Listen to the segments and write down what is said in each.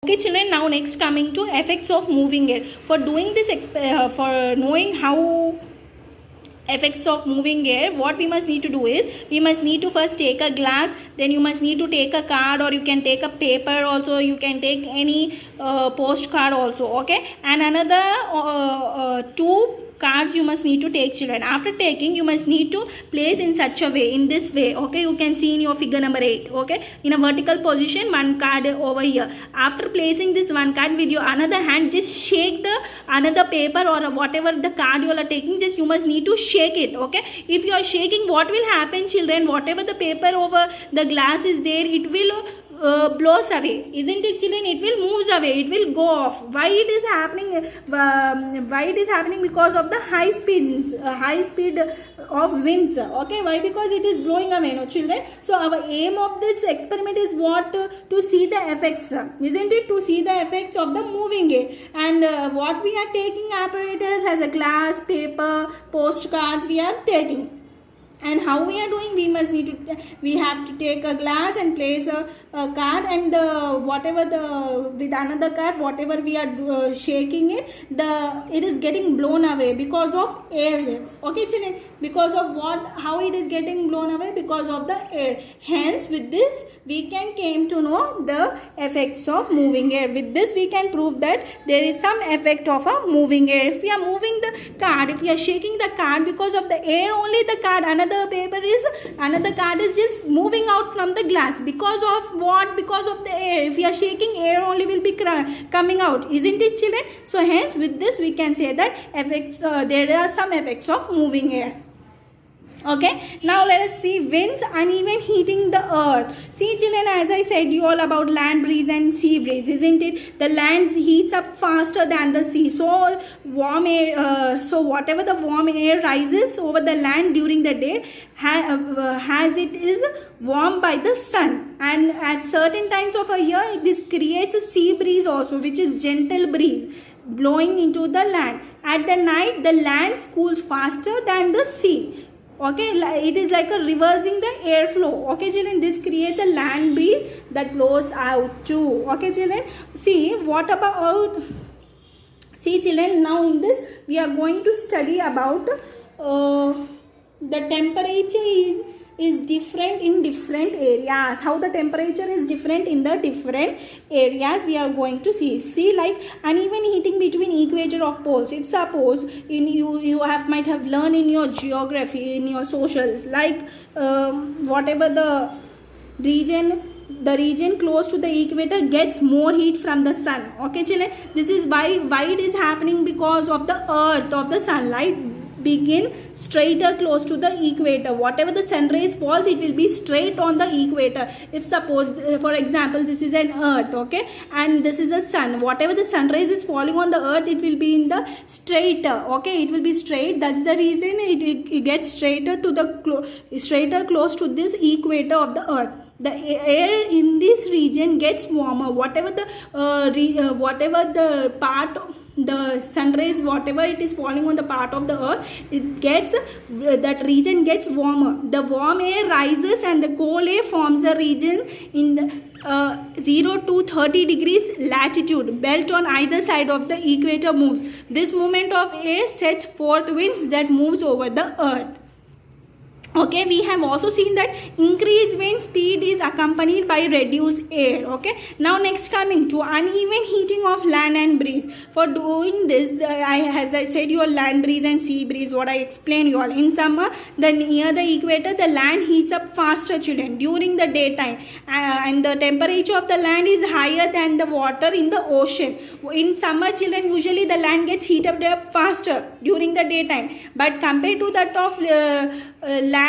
Okay children, now next coming to effects of moving air. For doing this, for knowing how effects of moving air, what we must need to do is, we must need to first take a glass, then you must need to take a card, or you can take a paper also, you can take any postcard also, okay, and another two cards you must need to take children. After taking, you must need to place in such a way, in this way, okay, you can see in your figure number 8, okay, in a vertical position, one card over here. After placing this one card with your another hand, just shake the another paper or whatever the card you are taking, just you must need to shake it, okay. If you are shaking, what will happen children, whatever the paper over the glass is there, it will blows away, isn't it children? It will moves away, it will go off. Why it is happening? Why it is happening? Because of the high speed of winds, okay. Why? Because it is blowing away, no children. So our aim of this experiment is what? To see the effects, isn't it? To see the effects of the moving air. And what we are taking apparatus as a glass, paper, postcards we are taking. And how we are doing, we have to take a glass and place a card, and with another card, whatever we are shaking it, it is getting blown away because of air, okay children. Because of what? How it is getting blown away? Because of the air. Hence with this we came to know the effects of moving air. With this we can prove that there is some effect of a moving air. If we are moving the card, if we are shaking the card, because of the air only, the card, another card is just moving out from the glass. Because of what? Because of the air. If we are shaking, air only will be coming out, isn't it children? So hence with this we can say that effects, there are some effects of moving air. Okay, now let us see winds uneven heating the earth. See children, as I said you all about land breeze and sea breeze, isn't it? The land heats up faster than the sea. So warm air, so whatever the warm air rises over the land during the day, as it is warmed by the sun. And at certain times of a year, this creates a sea breeze also, which is gentle breeze blowing into the land. At the night, the land cools faster than the sea. Okay, it is like a reversing the airflow. Okay children, this creates a land breeze that blows out too. Okay children, see what about, see children, now in this we are going to study about the temperature is different in different areas. How the temperature is different in the different areas we are going to see like uneven heating between equator of poles. If suppose in you might have learned in your geography, in your socials, like whatever the region close to the equator gets more heat from the sun. Okay children, this is why it is happening, because of the earth, of the sunlight begin straighter close to the equator. Whatever the sun rays falls, it will be straight on the equator. If suppose for example this is an earth, okay, and this is a sun, whatever the sun rays is falling on the earth, it will be in the straighter, okay, it will be straight. That's the reason it gets straighter to the straighter close to this equator of the earth. The air in this region gets warmer. Whatever the part, the sun rays, whatever it is falling on the part of the earth, it gets, that region gets warmer. The warm air rises and the cold air forms a region in the 0 to 30 degrees latitude belt on either side of the equator moves. This movement of air sets forth winds that moves over the earth. Okay, we have also seen that increased wind speed is accompanied by reduced air. Okay, now next coming to uneven heating of land and breeze. For doing this, as I said, your land breeze and sea breeze, what I explained you all. In summer, near the equator, the land heats up faster children during the daytime, and the temperature of the land is higher than the water in the ocean. In summer children, usually the land gets heated up faster during the daytime, but compared to that of land,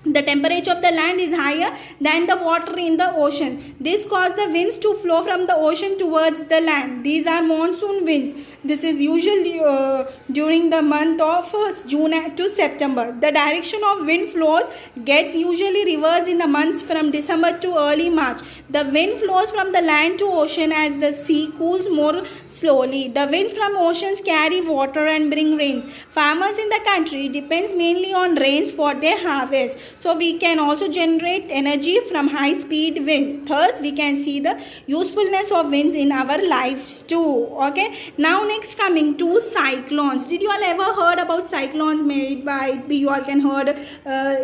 the temperature of the land is higher than the water in the ocean. This causes the winds to flow from the ocean towards the land. These are monsoon winds. This is usually during the month of June to September. The direction of wind flows gets usually reversed in the months from December to early March. The wind flows from the land to ocean as the sea cools more slowly. The winds from oceans carry water and bring rains. Farmers in the country depends mainly on rains for their harvest. So we can also generate energy from high speed wind. Thus we can see the usefulness of winds in our lives too. Okay, now next coming to cyclones. Did you all ever heard about cyclones? Made by you all can heard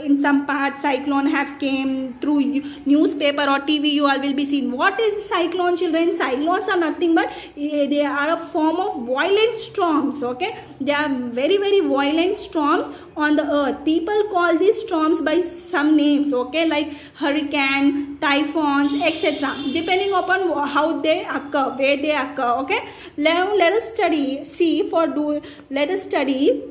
in some parts cyclone have came through newspaper or TV. You all will be seen. What is cyclone, children? Cyclones are nothing but they are a form of violent storms. Okay, they are very violent storms on the earth. People call these storms by some names, okay, like hurricane, typhoons, etc., depending upon how they occur, where they occur. Okay, now let us study, let us study,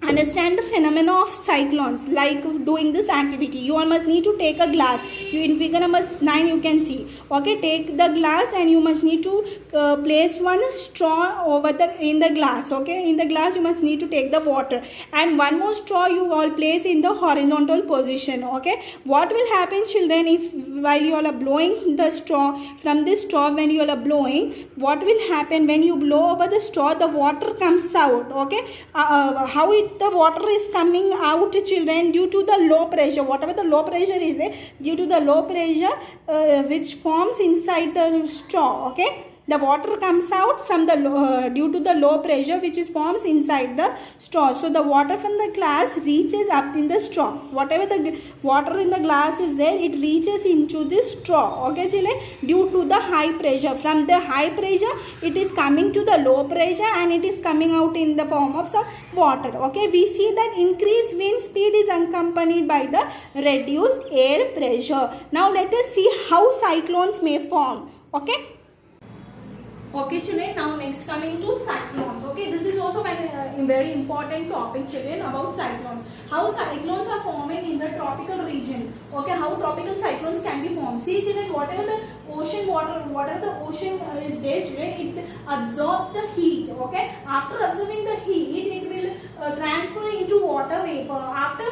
understand the phenomena of cyclones. Like doing this activity, you all must need to take a glass. In figure number 9 you can see. Okay, take the glass and you must need to place one straw over in the glass. Okay, in the glass you must need to take the water, and one more straw you all place in the horizontal position. Okay, what will happen, children, if while you all are blowing the straw, from this straw when you all are blowing, what will happen when you blow over the straw? The water comes out. Okay, how the water is coming out, children? Due to the low pressure, whatever the low pressure is there, due to the low pressure which forms inside the straw. Okay, the water comes out from the due to the low pressure which is forms inside the straw. So the water from the glass reaches up in the straw. Whatever the water in the glass is there, it reaches into this straw. Okay, children, due to the high pressure. From the high pressure it is coming to the low pressure and it is coming out in the form of some water. Okay, we see that increased wind speed is accompanied by the reduced air pressure. Now let us see how cyclones may form. Okay. Okay, children, now next coming to cyclones. Okay, this is also a very important topic, children, about cyclones. How cyclones are forming in the tropical region. Okay, how tropical cyclones can be formed. See, children, whatever the ocean water, whatever the ocean is there, children, it absorbs the heat. Okay, after absorbing the heat, it will transfer into water vapor. After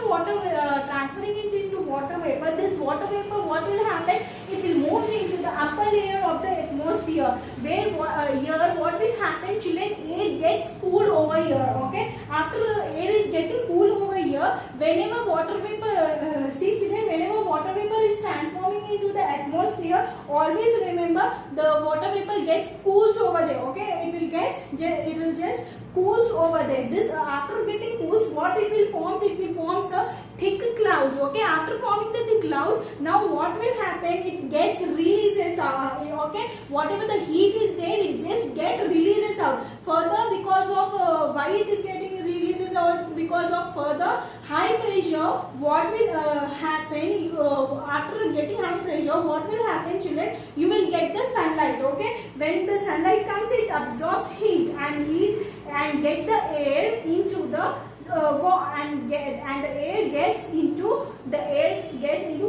transferring it into water vapor, this water vapor, what will happen? It will move into the upper layer of the atmosphere, where here what will happen, children? Air gets cool over here. Okay, after air is getting cool over here, whenever water vapor see, children, whenever water vapor is transforming into the atmosphere, always remember the water vapor gets cools over there. Okay, it will just cools over there. This after getting cools, what it will forms? It will forms a thick clouds. Okay, after forming the thick clouds, now what will happen? It gets releases. Okay, whatever the heat is there, it just get releases out. Further, because of why it is getting releases out? Because of further high pressure. What will happen after getting high pressure? What will happen, children? You will get the sunlight. Okay, when the sunlight comes, it absorbs heat and get the air into the and the air gets into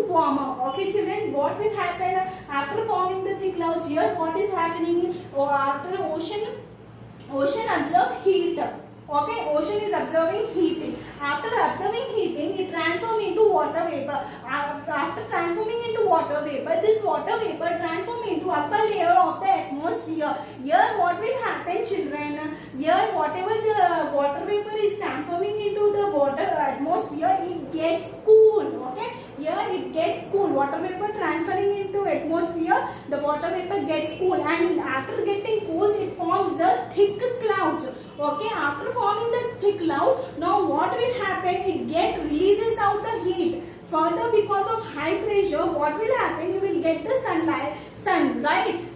warmer. Okay, children, what will happen after forming the thick clouds? Here what is happening? After ocean absorb heat. Okay, ocean is absorbing heating. After absorbing heating, it transforms into water vapor. After transforming into water vapor, this water vapor transforms into upper layer of the atmosphere. Here what will happen, children? Here whatever the water vapor is transforming into the water atmosphere, it gets cool. Okay, here it gets cool. Water vapor transferring into atmosphere, the water vapor gets cool, and after getting cool, it forms the thick clouds. Okay, after forming the thick clouds, now what will happen? It releases out the heat. Further, because of high pressure, what will happen? You will get the sun, right?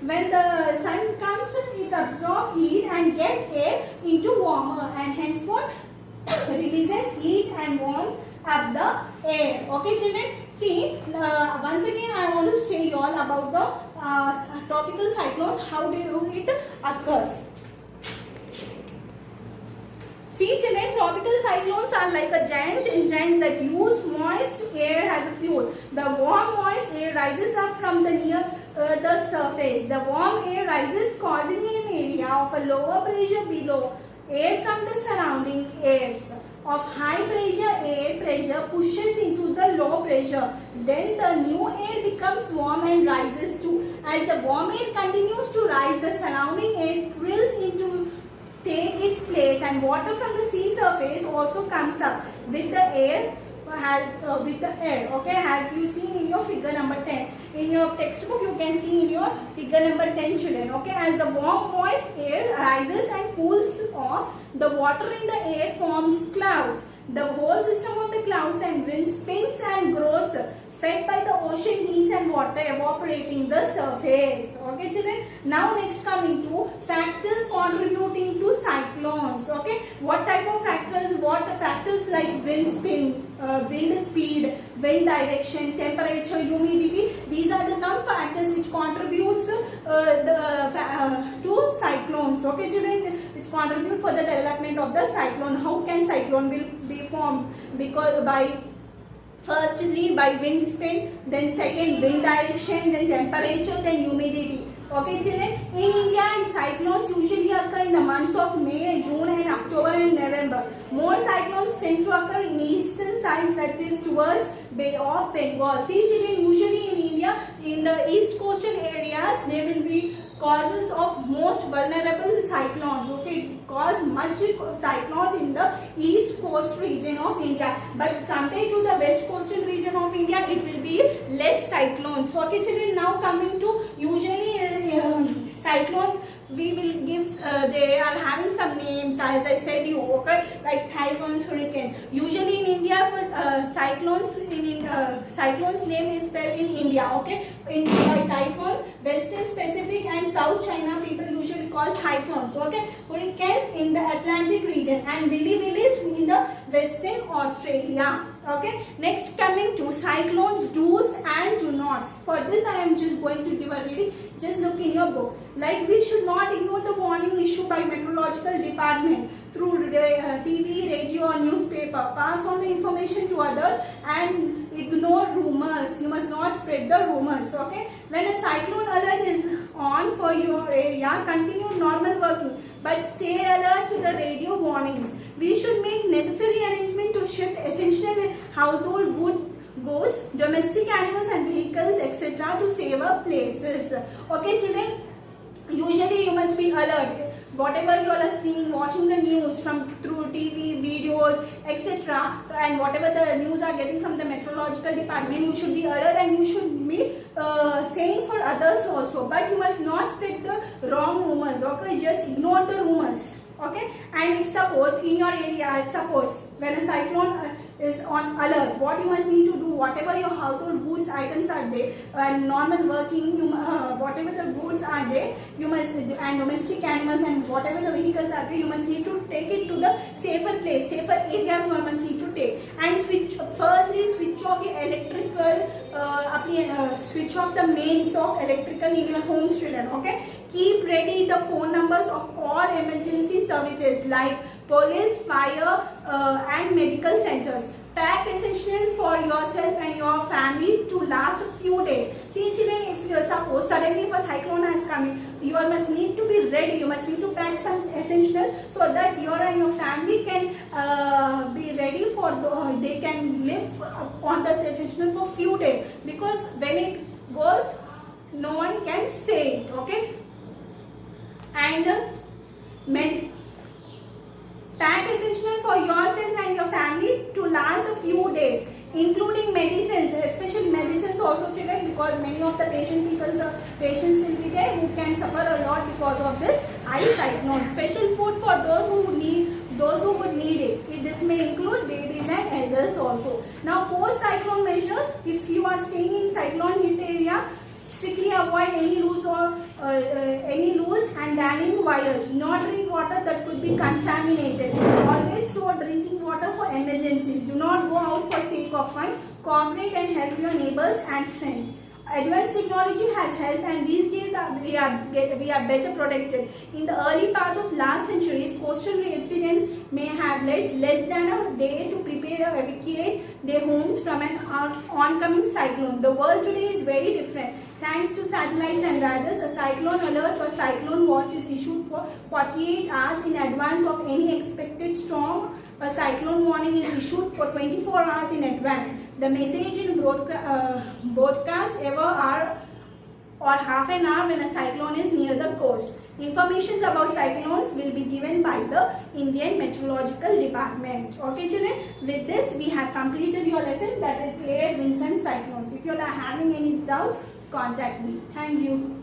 When the sun comes, it absorbs heat and get air into warmer, and henceforth releases heat and warms up the air. Okay, children. See, once again I want to say you all about the tropical cyclones. How it occurs? See, children, tropical cyclones are like a giant engines that use moist air as a fuel. The warm moist air rises up from near the surface. The warm air rises, causing an area of a lower pressure below. Air from the surrounding airs of high air pressure pushes into the low pressure. Then the new air becomes warm and rises too. As the warm air continues to rise, the surrounding air swirls into take its place, and water from the sea surface also comes up with the air with the air. Okay, as you see in your figure number 10 in your textbook, you can see in your figure number 10, children. Okay, as the warm moist air rises and cools off, the water in the air forms clouds. The whole system of the clouds and wind spins and grows, fed by the ocean heats and water evaporating the surface. Okay, children. Now next coming to factors contributing to cyclones. Okay, what type of factors? What the factors like wind spin, wind speed, wind direction, temperature, humidity. These are the some factors which contributes to cyclones. Okay, children, which contribute for the development of the cyclone. How can cyclone will be formed? Because by firstly by wind spin, then second wind direction, then temperature, then humidity. Okay, children. In India, cyclones usually occur in the months of May, June, and October and November. More cyclones tend to occur in eastern sides, that is towards Bay of Bengal. See, children, usually in India, in the east coastal areas, there will be causes of most vulnerable cyclones. Okay, cause much cyclones in the east coast region of India, but compared to the west coastal region of India, it will be less cyclones. So, okay, children, now coming to usually cyclones, we will give they are having some names, as I said you. Okay, like typhoons, hurricanes. Usually in India, for cyclones, cyclones name is spelled in India. Okay, in by typhoons, Western Pacific and South China people usually call typhoons. Okay, hurricanes in the Atlantic region, and Willy Willies in the Western Australia. Okay, next coming to cyclones do's and do nots. For this I am just going to give a reading. Just look in your book. Like, we should not ignore the warning issued by meteorological department through TV, radio or newspaper. Pass on the information to others and ignore rumors. You must not spread the rumors. Okay, when a cyclone alert is on for your area, continue normal working, but stay alert to the radio warnings. We should make necessary arrangement to shift essential household goods, domestic animals and vehicles, etc. to safer places. Okay, children, usually you must be alert. Whatever you are seeing, watching the news from through TV, videos, etc., and whatever the news are getting from the meteorological department, you should be alert and you should be saying for others also. But you must not spread the wrong rumors. Okay, just ignore the rumors. Okay, and if suppose in your area, if suppose when a cyclone is on alert, what you must need to do, whatever your household goods items are there and normal working, whatever the goods are there, you must, and domestic animals and whatever the vehicles are there, you must need to take it to the safer place, safer areas you must need to take, and firstly switch off your electrical switch off the mains of electrical in your home, children. Okay, keep ready the phone numbers of all emergency services like police, fire and medical centers. Pack essential for yourself and your family to last a few days. See, children, if you suppose suddenly if a cyclone has come, you must need to be ready. You must need to pack some essential so that you and your family can be ready for they can live on the essential for few days, because when it goes, no one can say it. Okay, and pack essential for yourself and your family to last a few days, including medicines, especially medicines also, children, because many of the patients will be there who can suffer a lot because of this ice cyclone. Special food for those who would need it. This may include babies and elders also. Now, post-cyclone measures. If you are staying in cyclone hit area, strictly avoid any loose and dangling wires. Do not drink water that could be contaminated. Always store drinking water for emergencies. Do not go out for sake of fun. Cooperate and help your neighbors and friends. Advanced technology has helped, and these days we are better protected. In the early part of last centuries, coastal residents may have led less than a day to prepare or evacuate their homes from an oncoming cyclone. The world today is very different. Thanks to satellites and radars, a cyclone alert or cyclone watch is issued for 48 hours in advance of any expected storm. A cyclone warning is issued for 24 hours in advance. The message in broadcasts ever are or half an hour when a cyclone is near the coast. Information about cyclones will be given by the Indian Meteorological Department. Okay children, with this we have completed your lesson, that is air, winds and cyclones. If you are having any doubts, contact me. Thank you.